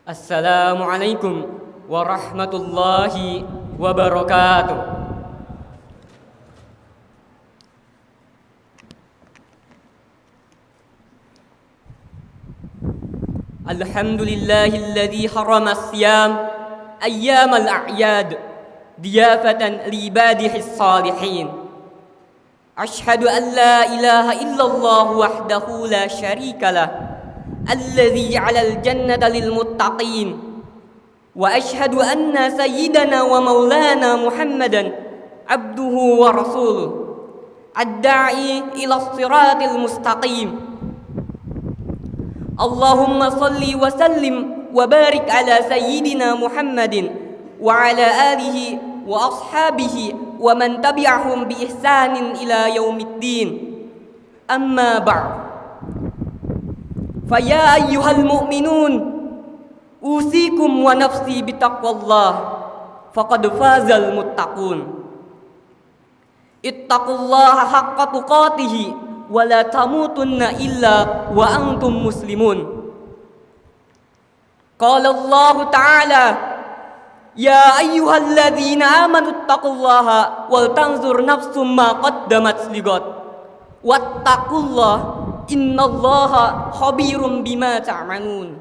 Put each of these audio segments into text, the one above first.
Assalamualaikum warahmatullahi wabarakatuh. Alhamdulillahilladzi harrama as-siyam ayyamal a'yad diyafatan li ibadihis salihin. Ashhadu an la ilaha illallah wahdahu la syarika lah الذي جعل الجنة للمتقين وأشهد أن سيدنا ومولانا محمدا عبده ورسوله الداعي إلى الصراط المستقيم اللهم صل وسلم وبارك على سيدنا محمد وعلى آله وأصحابه ومن تبعهم بإحسان إلى يوم الدين أما بعد فيا أيها المؤمنون أوصيكم ونفسي بتقوى الله فقد فاز المتقون اتقوا الله حق تقاته ولا تموتن إلا وأنتم مسلمون قال الله تعالى يا أيها الذين آمنوا اتقوا الله ولتنظر نفس ما قدمت لغد واتقوا الله Innallaha khabirum bima ta'malun.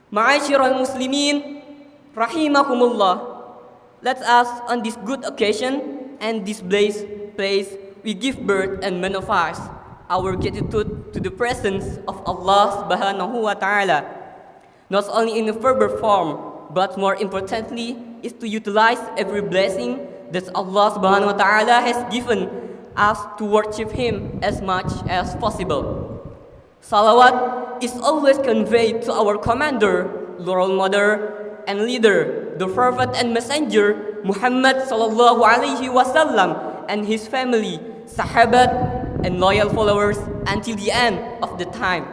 Ma'asyiral muslimin rahimakumullah. Let us on this good occasion and this place we give birth and manifest our gratitude to the presence of Allah Subhanahu wa ta'ala. Not only in a verbal form, but more importantly is to utilize every blessing that Allah Subhanahu wa ta'ala has given us to worship Him as much as possible. Salawat is always conveyed to our commander, role model, and leader, the Prophet and Messenger Muhammad sallallahu alaihi wasallam, and his family, Sahabat, and loyal followers until the end of the time.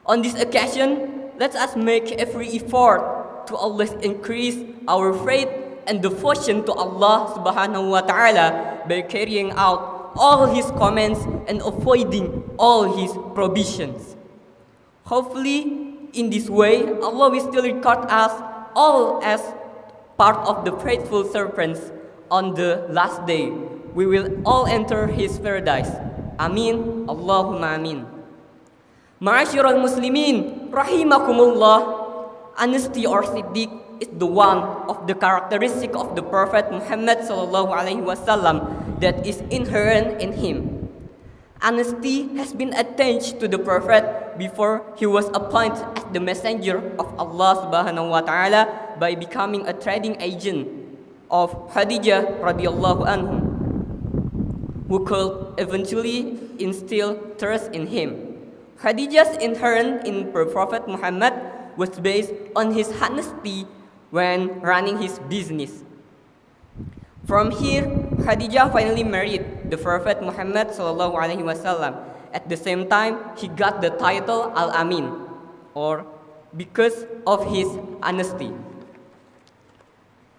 On this occasion, let us make every effort to always increase our faith and devotion to Allah Subhanahu wa Ta'ala by carrying out all His commands and avoiding all His prohibitions. Hopefully, in this way, Allah will still record us all as part of the faithful servants on the last day. We will all enter His paradise. Amin. Allahumma amin. Ma'asyiral muslimin rahimakumullah. Honesty or siddiq is the one of the characteristic of the Prophet Muhammad sallallahu alaihi wasallam that is inherent in him. Honesty has been attached to the Prophet before he was appointed as the messenger of Allah Subhanahu wa Ta'ala by becoming a trading agent of Khadijah radhiyallahu anhu, who could eventually instill trust in him. Khadijah's inherent in Prophet Muhammad was based on his honesty when running his business. From here, Khadijah finally married the Prophet Muhammad sallallahu alaihi wasallam. At the same time, he got the title Al-Amin, or because of his honesty.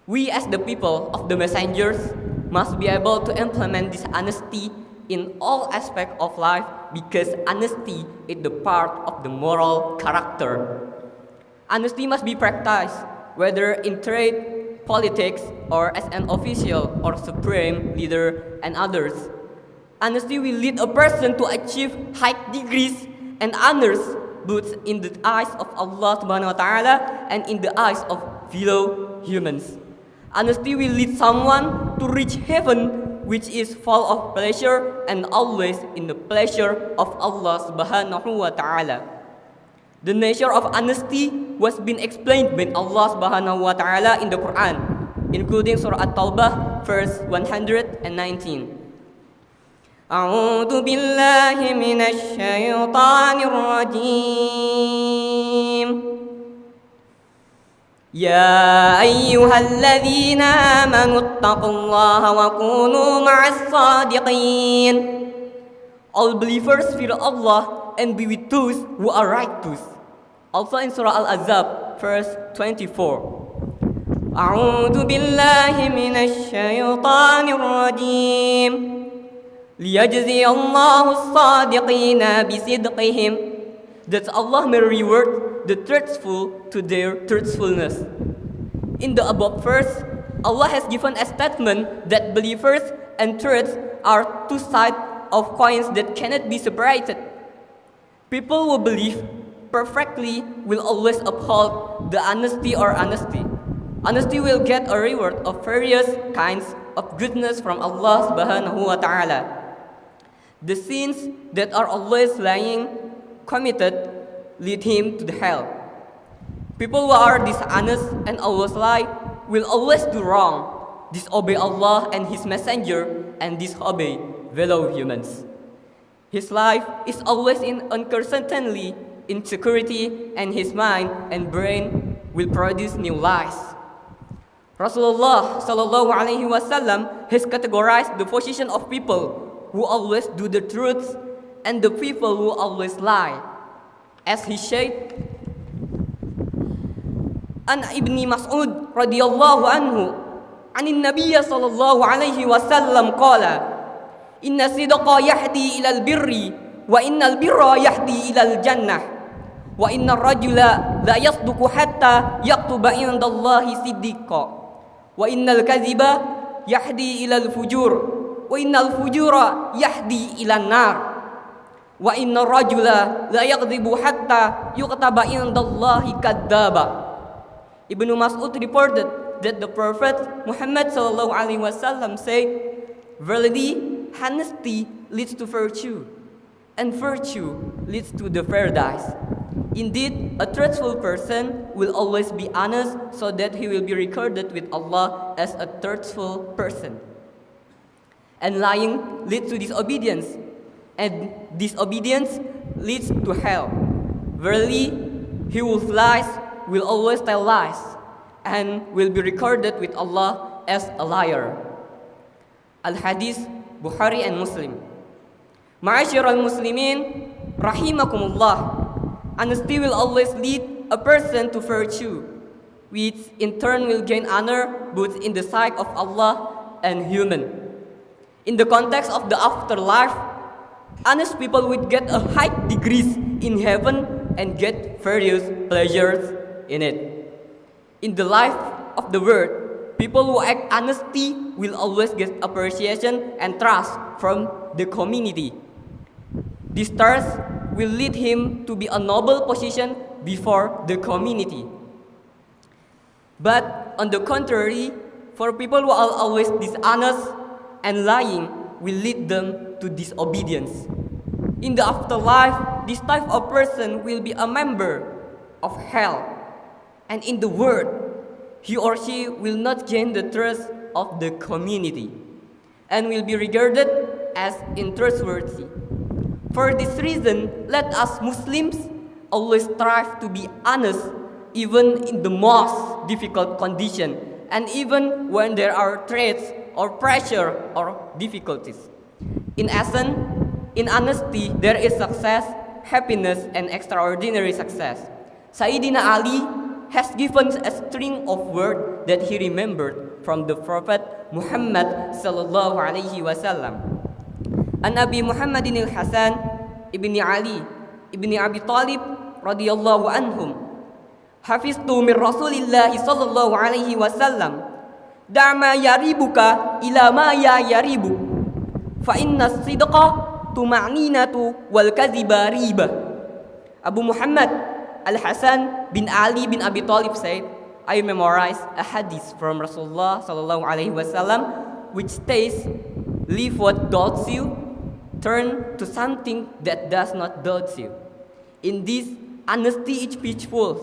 We as the people of the messengers must be able to implement this honesty in all aspects of life, because honesty is the part of the moral character. Honesty must be practiced, whether in trade, politics, or as an official or supreme leader and others. Honesty will lead a person to achieve high degrees and honors, both in the eyes of Allah Subhanahu wa Ta'ala and in the eyes of fellow humans. Honesty will lead someone to reach heaven, which is full of pleasure and always in the pleasure of Allah Subhanahu wa Ta'ala. The nature of honesty was been explained by Allah Subhanahu wa Ta'ala in the Quran, including Surah At-Taubah, verse 119. A'udzu billahi minasy syaithanir rajim. Ya ayyuhalladzina amanu taqullaha wa kunu ma'as shadiqin. All believers fear Allah and be with those who are righteous. Also in Surah Al-Ahzab, verse 24. A'udzu billahi minasy syaithanir rajim. Liyajziyallahu as-sadiqina bisidqihim. That Allah may reward the truthful to their truthfulness. In the above verse, Allah has given a statement that believers and truth are two sides of coins that cannot be separated. People who believe perfectly will always uphold the honesty or honesty. Honesty will get a reward of various kinds of goodness from Allah subhanahu wa ta'ala. The sins that are always lying committed lead him to the hell. People who are dishonest and always lie will always do wrong, disobey Allah and His Messenger, and disobey fellow humans. His life is always in uncertainty, insecurity, and his mind and brain will produce new lies. Rasulullah sallallahu alaihi wasallam has categorized the position of people who always do the truth and the people who always lie. As he said, An Ibni Mas'ud radhiyallahu anhu, anin Nabiyya sallallahu alaihi wasallam qala, Inna sidqa yahdi ilal birri, wa innal birra yahdi ilal jannah, wa inna rajula la yasduku hatta yaktuba indallahi siddiqa, wa innal kadhiba yahdi ilal fujur, wa innal fujura yahdi ilan nar, wa inna rajula la yakdhibu hatta yuktaba indallahi kadzaba. Ibnu Mas'ud reported that the Prophet Muhammad sallallahu alaihi wasallam said, "Verily, honesty leads to virtue, and virtue leads to the paradise. Indeed, a truthful person will always be honest so that he will be recorded with Allah as a truthful person. And lying leads to disobedience, and disobedience leads to hell. Verily, he who lies will always tell lies, and will be recorded with Allah as a liar." Al-Hadith, Bukhari and Muslim. Ma'asyiral muslimin, rahimakumullah. Honesty will always lead a person to virtue, which in turn will gain honor both in the sight of Allah and human. In the context of the afterlife, honest people would get a high degrees in heaven and get various pleasures in it. In the life of the world, people who act honesty will always get appreciation and trust from the community. This trust will lead him to be a noble position before the community. But on the contrary, for people who are always dishonest and lying will lead them to disobedience. In the afterlife, this type of person will be a member of hell. And in the world, he or she will not gain the trust of the community and will be regarded as untrustworthy. For this reason, let us Muslims always strive to be honest even in the most difficult condition and even when there are threats or pressure or difficulties. In essence, in honesty, there is success, happiness, and extraordinary success. Sayyidina Ali has given a string of words that he remembered from the Prophet Muhammad sallallahu alaihi wasallam. An Abi Muhammadin al-Hasan ibni Ali ibni Abi Talib radhiyallahu anhum, hafiztu min Rasulillah sallallahu alaihi wasallam, da'ma yaribuka ila ma ya yaribuk, fa inna sidqa tuma'ninatu wal kadhiba riba. Abu Muhammad Al-Hasan bin Ali bin Abi Talib said, I memorized a hadith from Rasulullah sallallahu alaihi wasallam which states, leave what doubts you, turn to something that does not doubt you. In this, honesty is peaceful,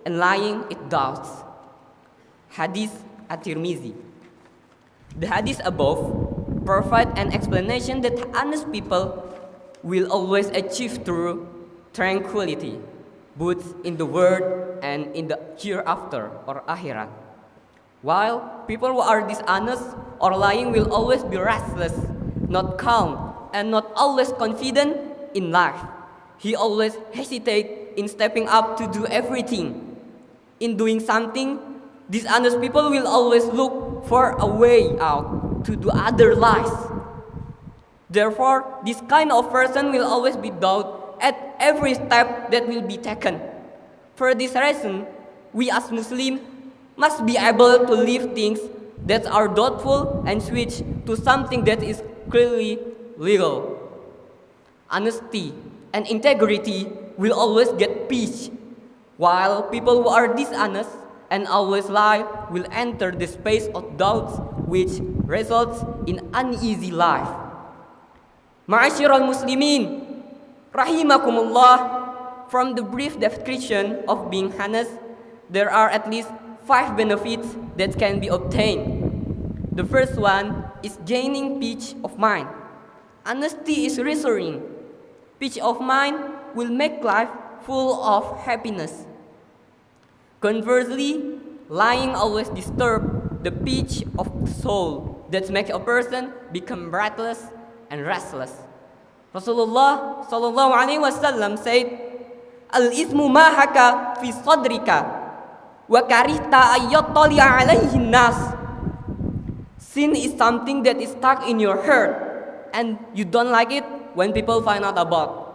and lying it doubts. Hadith At-Tirmizi. The hadith above provide an explanation that honest people will always achieve true tranquility, both in the world and in the hereafter or akhirat. While people who are dishonest or lying will always be restless, not calm, and not always confident in life. He always hesitates in stepping up to do everything. In doing something, dishonest people will always look for a way out to do other lies. Therefore, this kind of person will always be doubted at every step that will be taken. For this reason, we as Muslims must be able to leave things that are doubtful and switch to something that is clearly legal. Honesty and integrity will always get peace, while people who are dishonest and always lie will enter the space of doubts, which results in uneasy life. Ma'asyiral muslimin, rahimakumullah. From the brief description of being honest, there are at least 5 benefits that can be obtained. The first one is gaining peace of mind. Honesty is reassuring. Peace of mind will make life full of happiness. Conversely, lying always disturbs the peace of the soul that makes a person become breathless and restless. Rasulullah sallallahu alaihi wasallam said, "Al-ismu ma haka fi sadrika wa karihta ayyattali'a alaihi nas." Sin is something that is stuck in your heart and you don't like it when people find out about.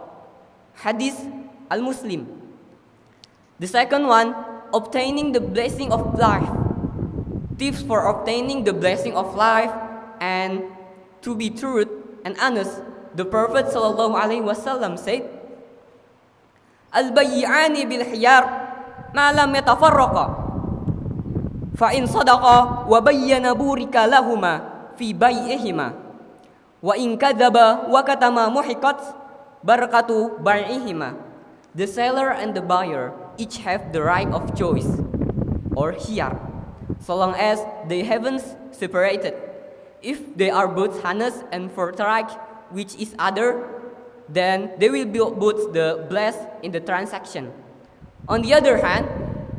Hadith Al-Muslim. The second one, obtaining the blessing of life. Tips for obtaining the blessing of life and to be true and honest. The Prophet sallallahu alaihi wasallam said, "Al-bayyi'ani bil khiyar ma lam yatafarraqa. Fa in sadaqa wa bayyana burika lahuma fi bai'ihima. Wa in kadzaba wa katama muhiqat barakatu bai'ihima." The seller and the buyer each have the right of choice or khiyar, so long as they haven't separated. If they are both honest and forthright with each other, then they will be both the blessed in the transaction. On the other hand,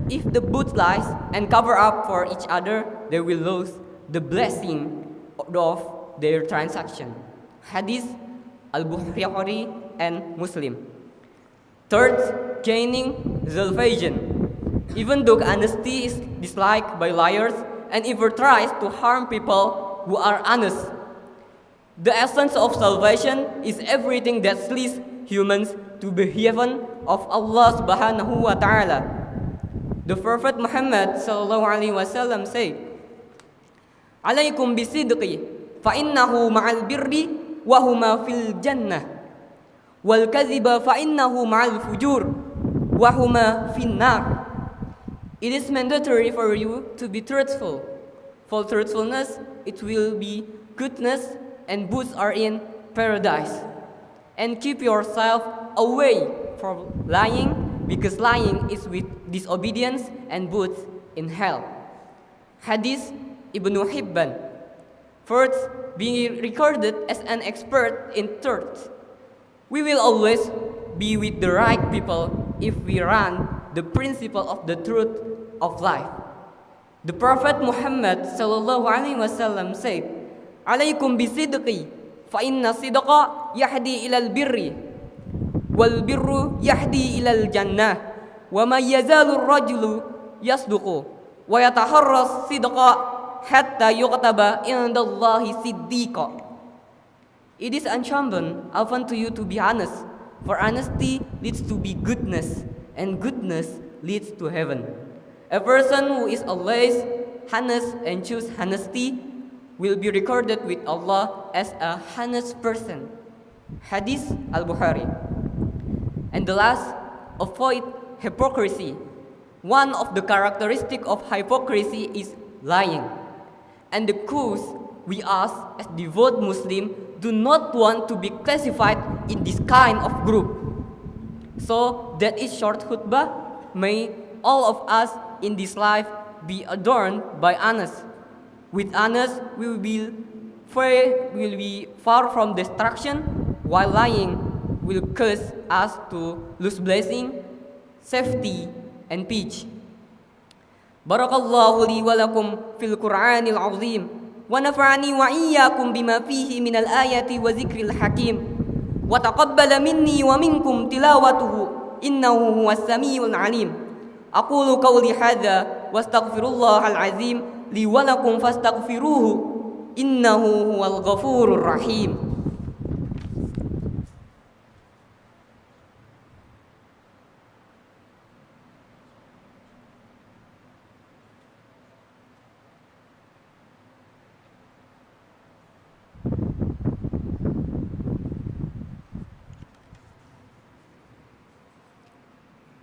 if the both lies and cover up for each other, they will lose the blessing of their transaction. Hadith Al-Bukhari and Muslim. Third, gaining salvation. Even though honesty is disliked by liars and ever tries to harm people who are honest, the essence of salvation is everything that leads humans to the heaven of Allah subhanahu wa ta'ala. The Prophet Muhammad sallallahu alaihi wasallam said, "Alaikum bisidqi fa innahu ma'al birri wa huma fil jannah, wal kadhiba fa innahu ma'al fujur wa huma fin nar." It is mandatory for you to be truthful. For truthfulness, it will be goodness, and both are in paradise. And keep yourself away from lying, because lying is with disobedience and both in hell. Hadith Ibnu Hibban. First, being recorded as an expert in truth. We will always be with the right people if we run the principle of the truth of life. The Prophet Muhammad sallallahu alaihi wasallam said, "Alaikum bisidqi fa inna sidqa yahdi ilal birri wal birru yahdi ilal jannah wa ma yazalu ar-rajulu yasduqu wa yataharras sidqa hatta yuqtaba indallahi siddiqa." It is uncommon often to you to be honest, for honesty leads to be goodness, and goodness leads to heaven. A person who is always honest and choose honesty will be recorded with Allah as a honest person. Hadith Al-Bukhari. And the last, avoid hypocrisy. One of the characteristics of hypocrisy is lying. And the cause we as devout Muslim do not want to be classified in this kind of group. So that is short khutbah. May all of us in this life be adorned by honest. With honest, we will be far from destruction, while lying will cause us to lose blessing, safety, and peace. Barakallahu li wa lakum fil Qur'anil azim, wa nafa'ani wa iyyakum bima fihi minal ayati wa zikril hakim, wa taqabbala minni wa minkum tilawatuhu, innahu huwas samiul alim. Aqulu qawli hadza wastaghfirullahal azim li wa lakum fastaghfiruhu, innahu huwal ghafurur rahim.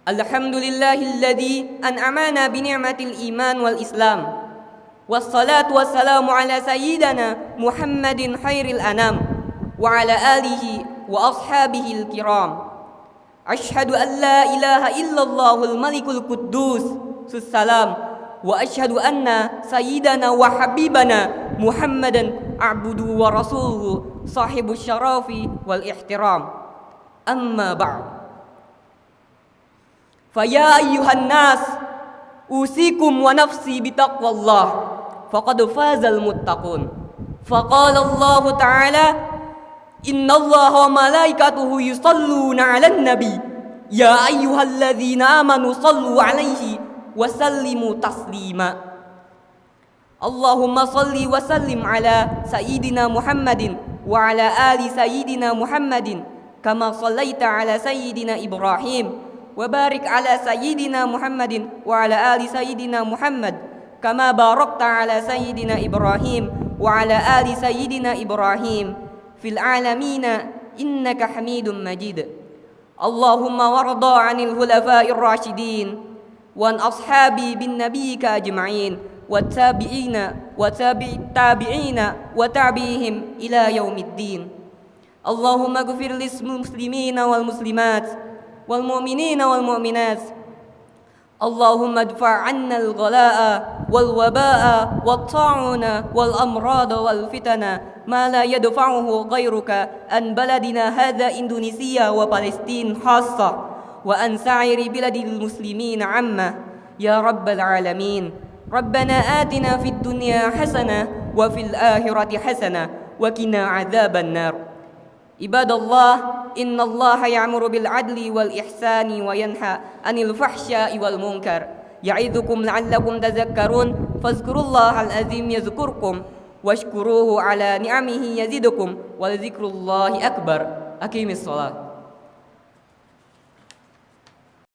Alhamdulillahilladzi an'amana bi ni'matil iman wal islam. Wassalatu wassalamu ala sayyidina Muhammadin khairil anam wa ala alihi wa ashabihi al-kiram. Ashhadu an la ilaha illallahul malikul quddus sussalam wa ashhadu anna sayyidana wa habibana Muhammadan abduhu wa rasuluhu sahibus syarafi wal ihtiram. Amma ba'd. Faya ayyuhan nas usikum wa nafsi bitaqwallah faqad fazal muttaqun. Faqala Allah ta'ala innallaha wa malaikatuhu yusalluna 'alan nabi ya ayyuhalladzina amanu sallu 'alaihi wa sallimu taslima. Allahumma salli wa sallim ala sayyidina Muhammadin wa ala ali sayyidina Muhammadin kama sallaita ala sayyidina Ibrahim wa barik ala sayyidina Muhammadin wa ala ali sayyidina Muhammad kama barakta ala sayyidina Ibrahim wa ala ali sayyidina Ibrahim fil alamina innaka Hamidum Majid. Allahumma warda 'anil khulafa'ir rasyidin wa an ashabi bin nabiyyika ajma'in wa tabi'ina wa tabi'it tabi'ina wa tabi'ihim ila yaumiddin. Allahumma ighfir lis muslimina wal muslimat wal mu'minina wal mu'minat. Allahumma adfa' 'anna al-ghalaa'a wal wabaa'a wat ta'una wal amrada wal fitana ma la yadfa'uhu ghayruka an baladina hadha Indonesia wa Palestin khassa wa an sa'iri biladil muslimin 'amma ya rabbal alamin. Rabbana atina fid dunya hasanah wa fil akhirati hasanah wa qina 'adzaban nar. Ibadallah, innallaha ya'muru bil 'adli wal ihsani wa yanha 'anil fahsya'i wal munkar. Ya'idzukum la'allakum tadhakkarun. Fadhkurullahal azim yadhkurkum washkuruhu 'ala ni'amihi yazidukum wa dzikrullahi akbar. Aqimis shalah.